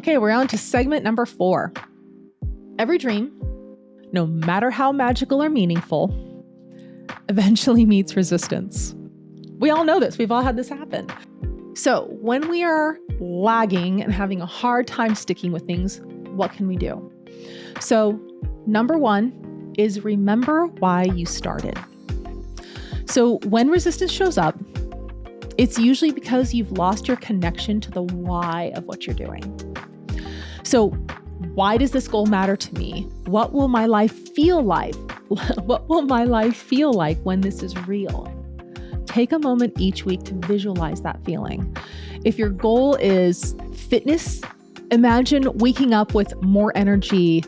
Okay, we're on to segment number 4. Every dream, no matter how magical or meaningful, eventually meets resistance. We all know this. We've all had this happen. So when we are lagging and having a hard time sticking with things, what can we do? So number 1 is remember why you started. So when resistance shows up, it's usually because you've lost your connection to the why of what you're doing. So why does this goal matter to me? What will my life feel like? What will my life feel like when this is real? Take a moment each week to visualize that feeling. If your goal is fitness, imagine waking up with more energy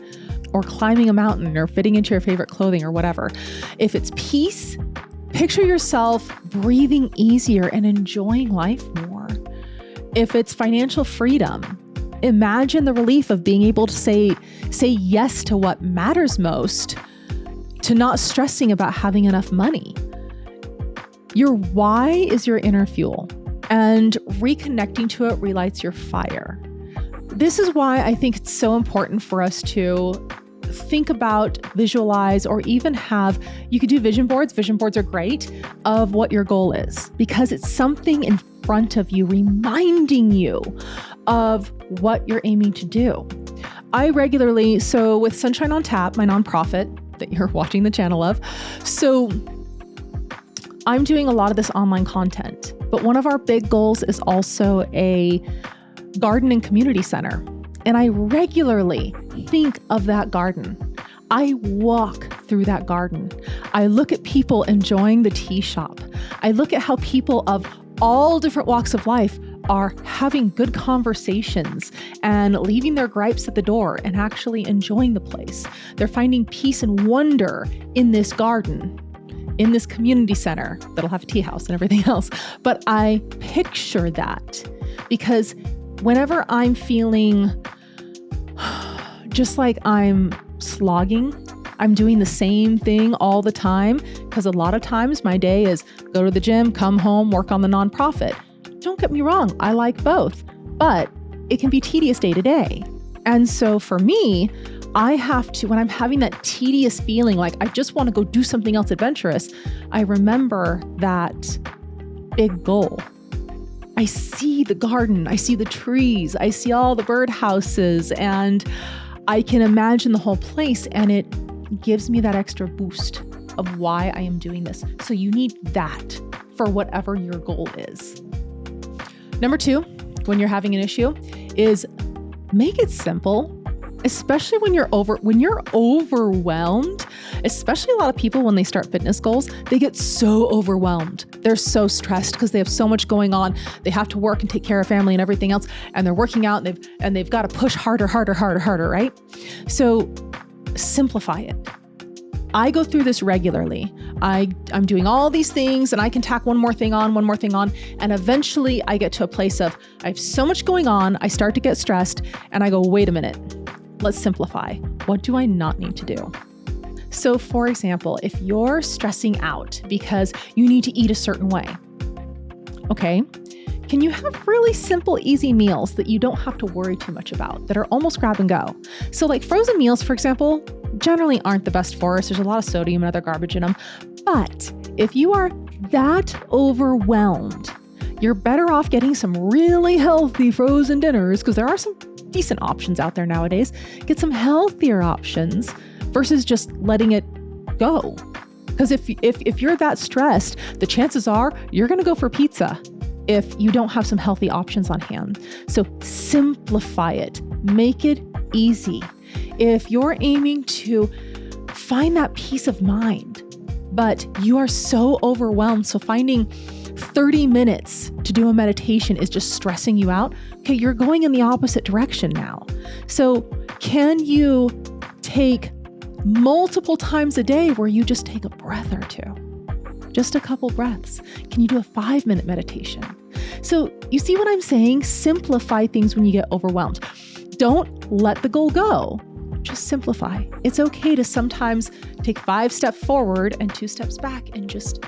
or climbing a mountain or fitting into your favorite clothing or whatever. If it's peace, picture yourself breathing easier and enjoying life more. If it's financial freedom, imagine the relief of being able to say yes to what matters most, to not stressing about having enough money. Your why is your inner fuel, and reconnecting to it relights your fire. This is why I think it's so important for us to think about, visualize, or even you could do vision boards. Vision boards are great, of what your goal is, because it's something in front of you reminding you of what you're aiming to do. I regularly, so with Sunshine on Tap, my nonprofit that you're watching the channel of, so I'm doing a lot of this online content, but one of our big goals is also a garden and community center. And I regularly think of that garden. I walk through that garden. I look at people enjoying the tea shop. I look at how people of all different walks of life are having good conversations and leaving their gripes at the door and actually enjoying the place. They're finding peace and wonder in this garden, in this community center that'll have a tea house and everything else. But I picture that because whenever I'm feeling just like I'm slogging, I'm doing the same thing all the time, because a lot of times my day is go to the gym, come home, work on the nonprofit. Don't get me wrong, I like both, but it can be tedious day to day. And so for me, I have to, when I'm having that tedious feeling like I just want to go do something else adventurous, I remember that big goal. I see the garden, I see the trees, I see all the birdhouses, and I can imagine the whole place, and it gives me that extra boost of why I am doing this. So you need that for whatever your goal is. Number 2, when you're having an issue, is make it simple. Especially when you're overwhelmed, especially a lot of people when they start fitness goals, they get so overwhelmed. They're so stressed because they have so much going on. They have to work and take care of family and everything else, and they're working out and they've got to push harder, right? So simplify it. I go through this regularly. I'm doing all these things and I can tack one more thing on. And eventually I get to a place of, I have so much going on. I start to get stressed and I go, wait a minute. Let's simplify. What do I not need to do? So for example, if you're stressing out because you need to eat a certain way, okay, can you have really simple, easy meals that you don't have to worry too much about, that are almost grab and go? So like frozen meals, for example, generally aren't the best for us. There's a lot of sodium and other garbage in them. But if you are that overwhelmed, you're better off getting some really healthy frozen dinners, because there are some decent options out there nowadays. Get some healthier options versus just letting it go. Because if you're that stressed, the chances are you're going to go for pizza if you don't have some healthy options on hand. So simplify it, make it easy. If you're aiming to find that peace of mind, but you are so overwhelmed, so finding 30 minutes to do a meditation is just stressing you out, okay, you're going in the opposite direction now. So can you take multiple times a day where you just take a breath or two? Just a couple breaths. Can you do a 5-minute meditation? So you see what I'm saying? Simplify things when you get overwhelmed. Don't let the goal go. Just simplify. It's okay to sometimes take 5 steps forward and 2 steps back and just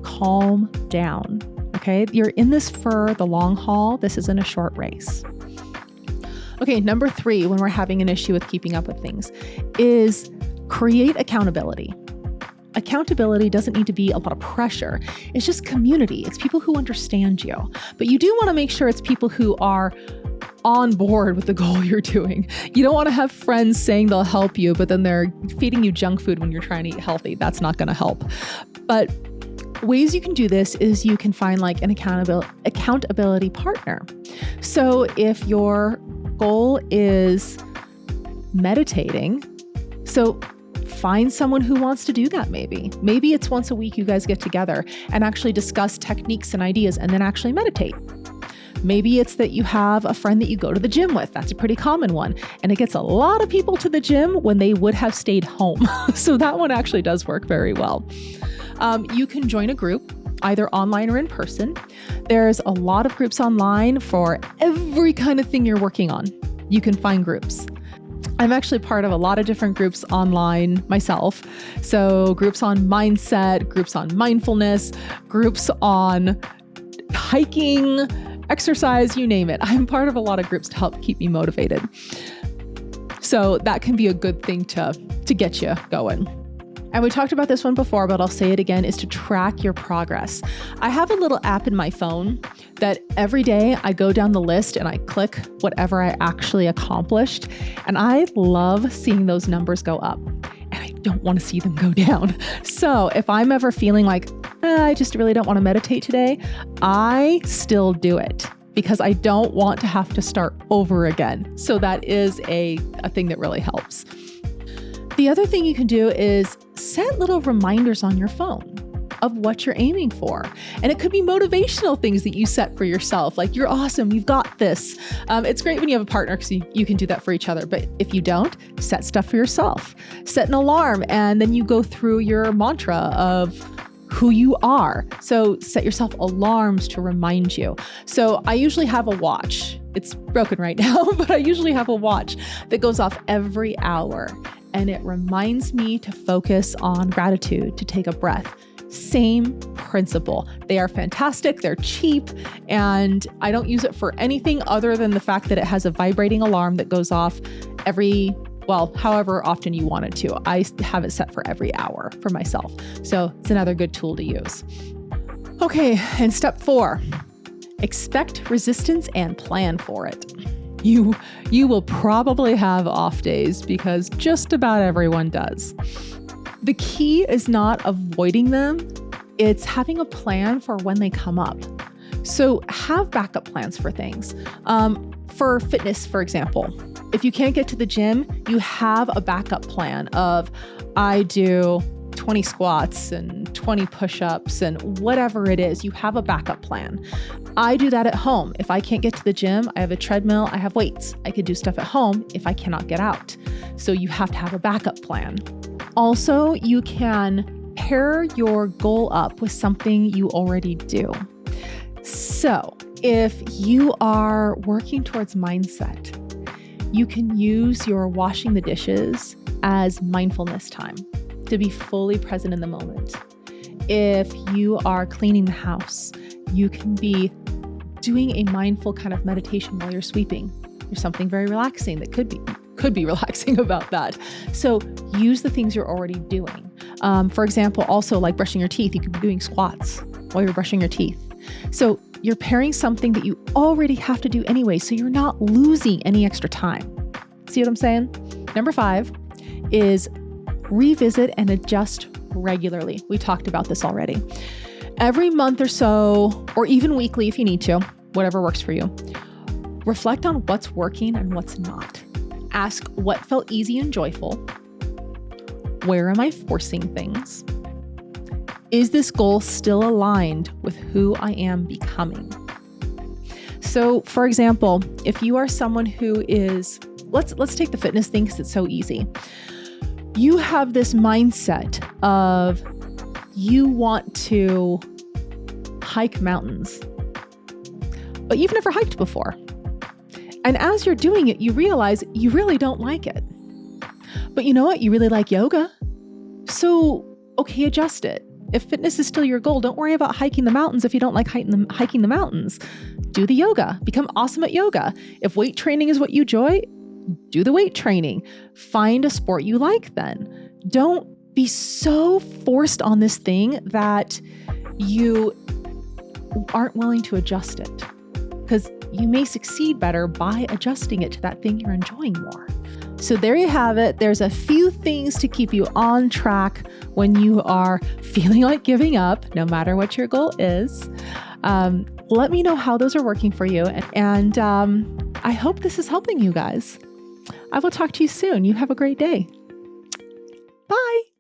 calm down. Okay, you're in this for the long haul. This isn't a short race. Okay, number 3, when we're having an issue with keeping up with things, is create accountability. Accountability doesn't need to be a lot of pressure. It's just community. It's people who understand you. But you do want to make sure it's people who are on board with the goal you're doing. You don't want to have friends saying they'll help you, but then they're feeding you junk food when you're trying to eat healthy. That's not going to help. But ways you can do this is you can find like an accountability partner. So if your goal is meditating, so find someone who wants to do that maybe. Maybe it's once a week you guys get together and actually discuss techniques and ideas and then actually meditate. Maybe it's that you have a friend that you go to the gym with. That's a pretty common one. And it gets a lot of people to the gym when they would have stayed home. So that one actually does work very well. You can join a group, either online or in person. There's a lot of groups online for every kind of thing you're working on. You can find groups. I'm actually part of a lot of different groups online myself. So groups on mindset, groups on mindfulness, groups on hiking, exercise, you name it. I'm part of a lot of groups to help keep me motivated. So that can be a good thing to get you going. And we talked about this one before, but I'll say it again, is to track your progress. I have a little app in my phone that every day I go down the list and I click whatever I actually accomplished. And I love seeing those numbers go up. And I don't want to see them go down. So if I'm ever feeling like, I just really don't want to meditate today, I still do it because I don't want to have to start over again. So that is a thing that really helps. The other thing you can do is set little reminders on your phone of what you're aiming for. And it could be motivational things that you set for yourself, like you're awesome, you've got this. It's great when you have a partner because you can do that for each other. But if you don't, set stuff for yourself. Set an alarm and then you go through your mantra of who you are. So set yourself alarms to remind you. So I usually have a watch. It's broken right now, but I usually have a watch that goes off every hour. And it reminds me to focus on gratitude, to take a breath. Same principle. They are fantastic, they're cheap, and I don't use it for anything other than the fact that it has a vibrating alarm that goes off however often you want it to. I have it set for every hour for myself. So it's another good tool to use. Okay, and step 4, expect resistance and plan for it. You will probably have off days because just about everyone does. The key is not avoiding them, it's having a plan for when they come up. So have backup plans for things. For fitness, for example, if you can't get to the gym, you have a backup plan of I do 20 squats and 20 push-ups and whatever it is, you have a backup plan. I do that at home. If I can't get to the gym, I have a treadmill, I have weights. I could do stuff at home if I cannot get out. So you have to have a backup plan. Also, you can pair your goal up with something you already do. So if you are working towards mindset, you can use your washing the dishes as mindfulness time to be fully present in the moment. If you are cleaning the house, you can be doing a mindful kind of meditation while you're sweeping. There's something very relaxing that could be relaxing about that. So use the things you're already doing. For example, also like brushing your teeth, you could be doing squats while you're brushing your teeth. So you're pairing something that you already have to do anyway, so you're not losing any extra time. See what I'm saying? Number 5 is revisit and adjust regularly. We talked about this already. Every month or so, or even weekly if you need to, whatever works for you, reflect on what's working and what's not. Ask what felt easy and joyful. Where am I forcing things? Is this goal still aligned with who I am becoming? So, for example, if you are someone who is, let's take the fitness thing because it's so easy. You have this mindset of you want to hike mountains, but you've never hiked before. And as you're doing it, you realize you really don't like it. But you know what? You really like yoga. So, okay, adjust it. If fitness is still your goal, don't worry about hiking the mountains if you don't like hiking the mountains. do the yoga, become awesome at yoga. If weight training is what you enjoy, do the weight training. Find a sport you like then. Don't be so forced on this thing that you aren't willing to adjust it, because you may succeed better by adjusting it to that thing you're enjoying more. So there you have it. There's a few things to keep you on track when you are feeling like giving up, no matter what your goal is. Let me know how those are working for you. And I hope this is helping you guys. I will talk to you soon. You have a great day. Bye.